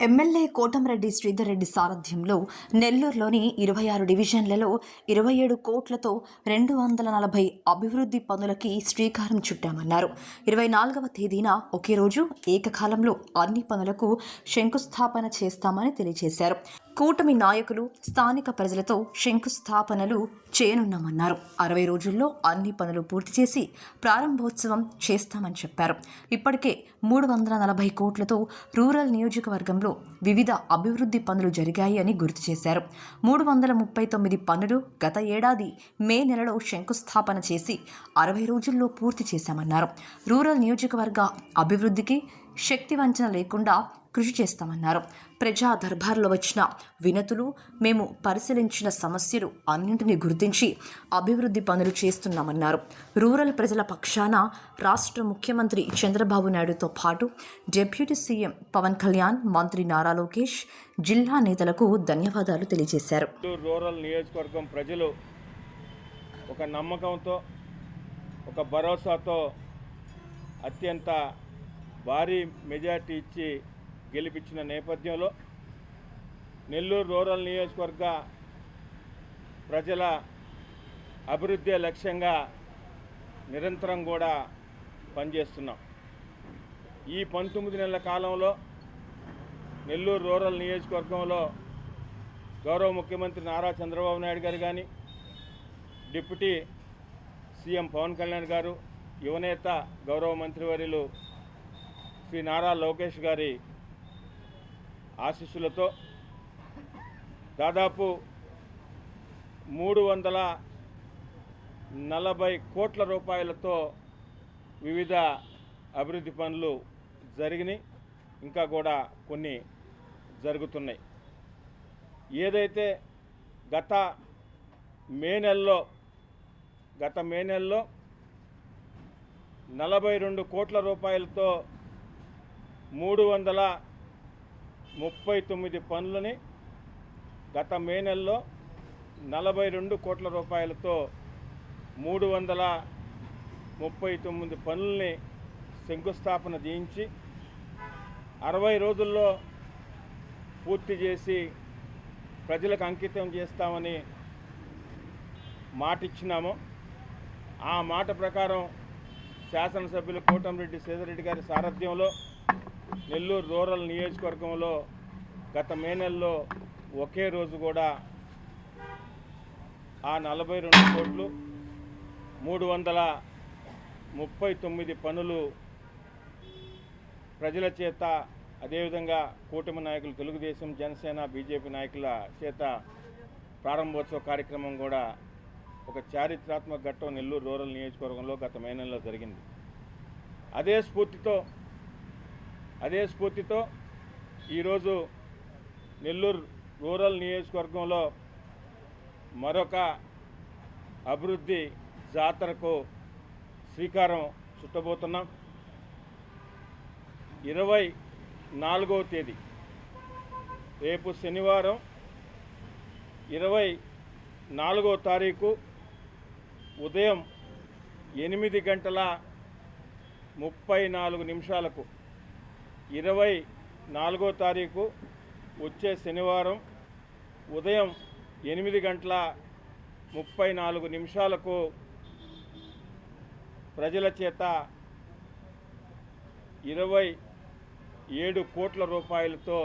MLA Kotamreddy Sridhar Reddy సారథ్యంలో నెల్లూరులోని 26 డివిజన్లలో 27 కోట్లతో 240 అభివృద్ధి పనులకి శ్రీకారం చుట్టామన్నారు. 24వ తేదీన ఒకే రోజు ఏకకాలంలో అన్ని పనులకు శంకుస్థాపన చేస్తామని తెలియజేశారు. కూటమి నాయకులు స్థానిక ప్రజలతో శంకుస్థాపనలు చేయనున్నామన్నారు. 60 రోజుల్లో అన్ని పనులు పూర్తి చేసి ప్రారంభోత్సవం చేస్తామని చెప్పారు. ఇప్పటికే 340 కోట్లతో రూరల్ నియోజకవర్గంలో వివిధ అభివృద్ధి పనులు జరిగాయి అని గుర్తు చేశారు. 339 పనులు గత ఏడాది మే నెలలో శంకుస్థాపన చేసి 60 రోజుల్లో పూర్తి చేశామన్నారు. రూరల్ నియోజకవర్గ అభివృద్ధికి శక్తి వంచన లేకుండా కృషి చేస్తామన్నారు. ప్రజా దర్బార్లో వచ్చిన వినతులు, మేము పరిశీలించిన సమస్యలు అన్నింటినీ గుర్తించి అభివృద్ధి పనులు చేస్తున్నామన్నారు. రూరల్ ప్రజల పక్షాన రాష్ట్ర ముఖ్యమంత్రి చంద్రబాబు నాయుడుతో పాటు డిప్యూటీ సీఎం పవన్ కళ్యాణ్, మంత్రి నారా లోకేష్, జిల్లా నేతలకు ధన్యవాదాలు తెలియజేశారు. రూరల్ నియోజకవర్గం ప్రజలు ఒక నమ్మకంతో, ఒక భరోసాతో అత్యంత భారీ మెజార్టీ ఇచ్చి గెలిపించిన నేపథ్యంలో నెల్లూరు రూరల్ నియోజకవర్గ ప్రజల అభివృద్ధి లక్ష్యంగా నిరంతరం కూడా పనిచేస్తున్నాం. ఈ 19 నెలల కాలంలో నెల్లూరు రూరల్ నియోజకవర్గంలో గౌరవ ముఖ్యమంత్రి నారా చంద్రబాబు నాయుడు గారు కానీ, డిప్యూటీ సీఎం పవన్ కళ్యాణ్ గారు, యువనేత గౌరవ మంత్రివర్యులు శ్రీ నారా లోకేష్ గారి ఆశీస్సులతో దాదాపు 340 కోట్ల రూపాయలతో వివిధ అభివృద్ధి పనులు జరిగినాయి, ఇంకా కూడా కొన్ని జరుగుతున్నాయి. ఏదైతే గత మే నెలలో 42 కోట్ల రూపాయలతో 339 పనులని, గత మే నెలలో 42 కోట్ల రూపాయలతో 339 పనుల్ని శంకుస్థాపన చేయించి 60 రోజుల్లో పూర్తి చేసి ప్రజలకు అంకితం చేస్తామని మాటిచ్చినాము. ఆ మాట ప్రకారం శాసనసభ్యులు కోటంరెడ్డి శ్రీధర్ రెడ్డి గారి సారథ్యంలో నెల్లూరు రూరల్ నియోజకవర్గంలో గత మే నెలలో ఒకే రోజు కూడా ఆ 42 కోట్లు 339 పనులు ప్రజల చేత, అదేవిధంగా కూటమి నాయకులు తెలుగుదేశం, జనసేన, బీజేపీ నాయకుల చేత ప్రారంభోత్సవ కార్యక్రమం కూడా ఒక చారిత్రాత్మక ఘట్టం నెల్లూరు రూరల్ నియోజకవర్గంలో గత మే నెలలో జరిగింది. అదే స్ఫూర్తితో ఈరోజు నెల్లూరు రూరల్ నియోజకవర్గంలో మరొక అభివృద్ధి జాతరకు శ్రీకారం చుట్టబోతున్నాం. 24వ తేదీ రేపు శనివారం 24వ తారీఖు ఉదయం 8:34 24వ తారీఖు వచ్చే శనివారం ఉదయం 8:34 ప్రజల చేత 27 కోట్ల రూపాయలతో